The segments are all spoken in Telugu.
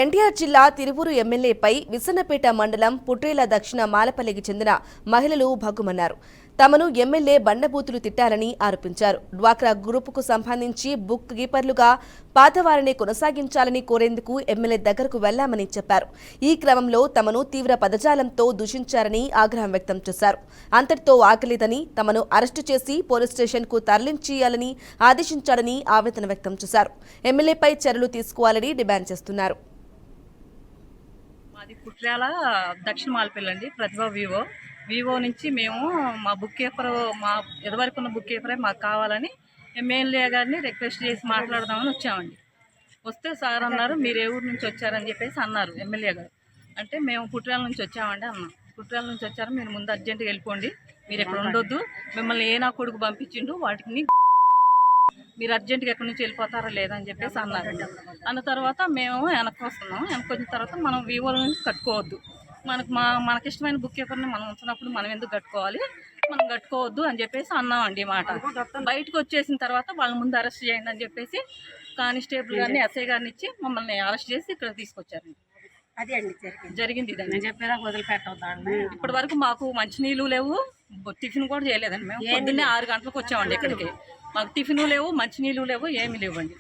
ఎన్టీఆర్ జిల్లా తిరువూరు ఎమ్మెల్యేపై విసన్నపేట మండలం పుట్రేల దక్షిణ మాలపల్లికి చెందిన మహిళలు భగ్గుమన్నారు. తమను ఎమ్మెల్యే బండబూతులు తిట్టారని ఆరోపించారు. డ్వాక్రా గ్రూపుకు సంబంధించి బుక్ కీపర్లుగా పాతవారిని కొనసాగించాలని కోరేందుకు ఎమ్మెల్యే దగ్గరకు వెళ్లామని చెప్పారు. ఈ క్రమంలో తమను తీవ్ర పదజాలంతో దూషించారని ఆగ్రహం వ్యక్తం చేశారు. అంతటితో ఆగలేదని తమను అరెస్టు చేసి పోలీస్ స్టేషన్కు తరలించేయాలని ఆదేశించాడని ఆవేదన వ్యక్తం చేశారు. ఎమ్మెల్యేపై చర్యలు తీసుకోవాలని డిమాండ్ చేస్తున్నారు. మాది పుట్రేల దక్షిణ మాలపల్లి అండి. ప్రతిభ వివో నుంచి మేము మా బుక్ కీపర్ ఇదివరకు ఉన్న బుక్ కీపరే మాకు కావాలని ఎమ్మెల్యే గారిని రిక్వెస్ట్ చేసి మాట్లాడదామని వచ్చామండి. వస్తే సార్ అన్నారు, మీరు ఏ ఊరు నుంచి వచ్చారని చెప్పేసి అన్నారు ఎమ్మెల్యే గారు. అంటే మేము పుట్రేల నుంచి వచ్చామండి అన్నాం. పుట్రేల నుంచి వచ్చారు, మీరు ముందు అర్జెంటుగా వెళ్ళిపోండి, మీరు ఇక్కడ ఉండొద్దు, మిమ్మల్ని ఏ నా కొడుకు పంపించిండు, వాటిని మీరు అర్జెంటుగా ఎక్కడి నుంచి వెళ్ళిపోతారా లేదని చెప్పేసి అన్నారు. అన్న తర్వాత మేము వెనక్కి వస్తున్నాం. వెనక్కి వచ్చిన తర్వాత మనం వివోల నుంచి కట్టుకోవద్దు, మనకిష్టమైన బుక్ కీపర్ని మనం ఉంచినప్పుడు మనం ఎందుకు కట్టుకోవాలి, మనం కట్టుకోవద్దు అని చెప్పేసి అన్నామండి మాట. బయటకు వచ్చేసిన తర్వాత వాళ్ళ ముందు అరెస్ట్ చేయండి అని చెప్పేసి కానిస్టేబుల్ గారిని ఎస్ఐ గారిని ఇచ్చి మమ్మల్ని అరెస్ట్ చేసి ఇక్కడ తీసుకొచ్చారండి. అదే అండి జరిగింది. ఇదండి చెప్పేదా వదిలిపెట్టవుతాను. ఇప్పటి వరకు మాకు మంచినీళ్ళు లేవు, టిఫిన్ కూడా చేయలేదండి. మేము పొద్దున్నే 6 గంటలకు వచ్చామండి ఇక్కడికి. మాకు టిఫిన్ లేవు, మంచినీళ్ళు లేవు, ఏమీ లేవండి.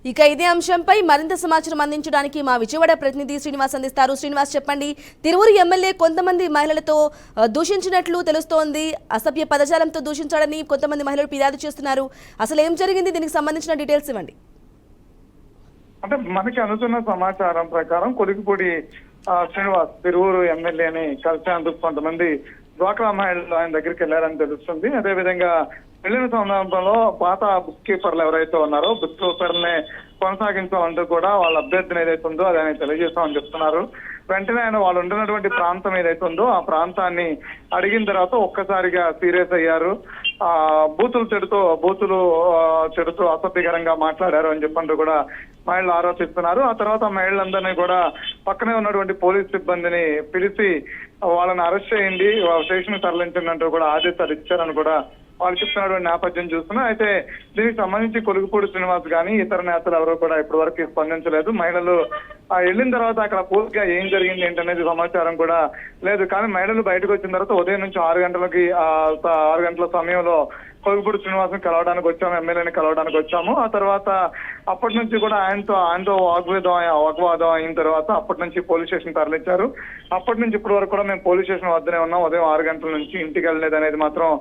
ఇక ఇదే అంశంపై మరింత సమాచారం అందించడానికి మా విజయవాడ ప్రతినిధి శ్రీనివాస్ అందిస్తారు. శ్రీనివాస్, చెప్పండి. తిరువూరు ఎమ్మెల్యే కొంతమంది మహిళలతో దూషించినట్లు తెలుస్తోంది. అసభ్య పదజాలంతో దూషించాడని కొంతమంది మహిళలు ఫిర్యాదు చేస్తున్నారు. అసలు ఏం జరిగింది, దీనికి సంబంధించిన డీటెయిల్స్ ఇవ్వండి. అంటే మనకి అందుతున్న సమాచారం ప్రకారం కొలికిపూడి శ్రీనివాస్ తిరువూరు ఎమ్మెల్యేని కలిసేందుకు కొంతమంది డ్వాక్రా మహిళలు ఆయన దగ్గరికి వెళ్లారని తెలుస్తుంది. అదేవిధంగా వెళ్లిన సందర్భంలో పాత బుక్ కీపర్లు ఎవరైతే ఉన్నారో బుక్ కీపర్ని కొనసాగించాలంటూ కూడా వాళ్ళ అభ్యర్థన ఏదైతే ఉందో అది ఆయన తెలియజేస్తామని చెప్తున్నారు. వెంటనే ఆయన వాళ్ళు ఉంటున్నటువంటి ప్రాంతం ఏదైతే ఉందో ఆ ప్రాంతాన్ని అడిగిన తర్వాత ఒక్కసారిగా సీరియస్ అయ్యారు. బూతులు చెడుతూ అసభ్యకరంగా మాట్లాడారు అని చెప్పంటూ కూడా మహిళలు ఆరోపిస్తున్నారు. ఆ తర్వాత మహిళలందరినీ కూడా పక్కనే ఉన్నటువంటి పోలీస్ సిబ్బందిని పిలిచి వాళ్ళని అరెస్ట్ చేయండి, స్టేషన్ తరలించండి అంటూ కూడా ఆదేశాలు ఇచ్చారని కూడా వాళ్ళు చెప్తున్నటువంటి నేపథ్యం చూస్తున్నాం. అయితే దీనికి సంబంధించి కొలుగుపూడి శ్రీనివాస్ కానీ ఇతర నేతలు ఎవరు కూడా ఇప్పటి వరకు స్పందించలేదు. మహిళలు వెళ్ళిన తర్వాత అక్కడ పూర్తిగా ఏం జరిగింది ఏంటనేది సమాచారం కూడా లేదు. కానీ మహిళలు బయటకు వచ్చిన తర్వాత ఉదయం నుంచి 6 గంటల సమయంలో కొలుగుపూడి శ్రీనివాసం కలవడానికి వచ్చాము, ఎమ్మెల్యేని కలవడానికి వచ్చాము. ఆ తర్వాత అప్పటి నుంచి కూడా ఆయనతో వాగ్వాదం అయిన తర్వాత అప్పటి నుంచి పోలీస్ స్టేషన్ తరలించారు. అప్పటి నుంచి ఇప్పటి వరకు కూడా మేము పోలీస్ స్టేషన్ వద్దనే ఉన్నాం. ఉదయం 6 గంటల నుంచి ఇంటికి వెళ్ళలేదు అనేది మాత్రం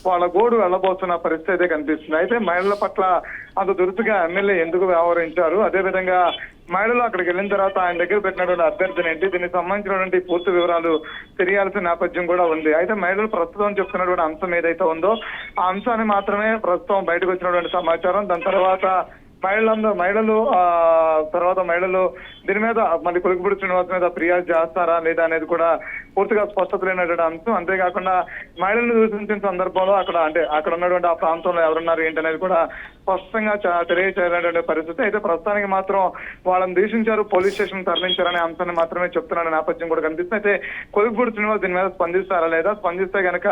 వాళ్ళ గోడు వెళ్ళబోతున్న పరిస్థితి అయితే కనిపిస్తుంది. అయితే మహిళల పట్ల అంత దురుసుగా ఎమ్మెల్యే ఎందుకు వ్యవహరించారు, అదేవిధంగా మహిళలు అక్కడికి వెళ్ళిన తర్వాత ఆయన దగ్గర పెట్టినటువంటి అభ్యర్థన ఏంటి, దీనికి సంబంధించినటువంటి పూర్తి వివరాలు తెలియాల్సిన నేపథ్యం కూడా ఉంది. అయితే మహిళలు ప్రస్తుతం చెప్తున్నటువంటి అంశం ఏదైతే ఉందో ఆ అంశాన్ని మాత్రమే ప్రస్తుతం బయటకు వచ్చినటువంటి సమాచారం. దాని తర్వాత మహిళలు దీని మీద మళ్ళీ కొలికిపూడి శ్రీనివాస్ మీద ఫిర్యాదు చేస్తారా లేదా అనేది కూడా పూర్తిగా స్పష్టత లేనటువంటి అంశం. అంతేకాకుండా మహిళలను దూషించిన సందర్భంలో అక్కడ ఉన్నటువంటి ఆ ప్రాంతంలో ఎవరున్నారు ఏంటనేది కూడా స్పష్టంగా తెలియచేయాలనేటువంటి పరిస్థితి. అయితే ప్రస్తుతానికి మాత్రం వాళ్ళని దూషించారు, పోలీస్ స్టేషన్ తరలించారనే అంశాన్ని మాత్రమే చెప్తున్న నేపథ్యం కూడా కనిపిస్తుంది. అయితే కొలికిపూడి శ్రీనివాస్ దీని మీద స్పందిస్తారా లేదా, స్పందిస్తే కనుక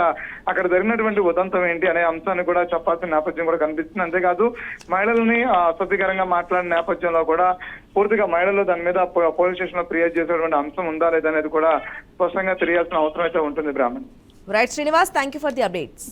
అక్కడ జరిగినటువంటి ఉదంతం ఏంటి అనే అంశాన్ని కూడా చెప్పాల్సిన నేపథ్యం కూడా కనిపిస్తుంది. అంతేకాదు మహిళల్ని అసభ్యకరంగా మాట్లాడిన నేపథ్యంలో కూడా పూర్తిగా మహిళలు దాని మీద పోలీస్ స్టేషన్ లో ఫిర్యాదు చేసేటువంటి అంశం ఉందా లేదనేది కూడా స్పష్టంగా తెలియాల్సిన అవసరం అయితే ఉంటుంది. Brahman. Right Srinivas, thank you for the updates.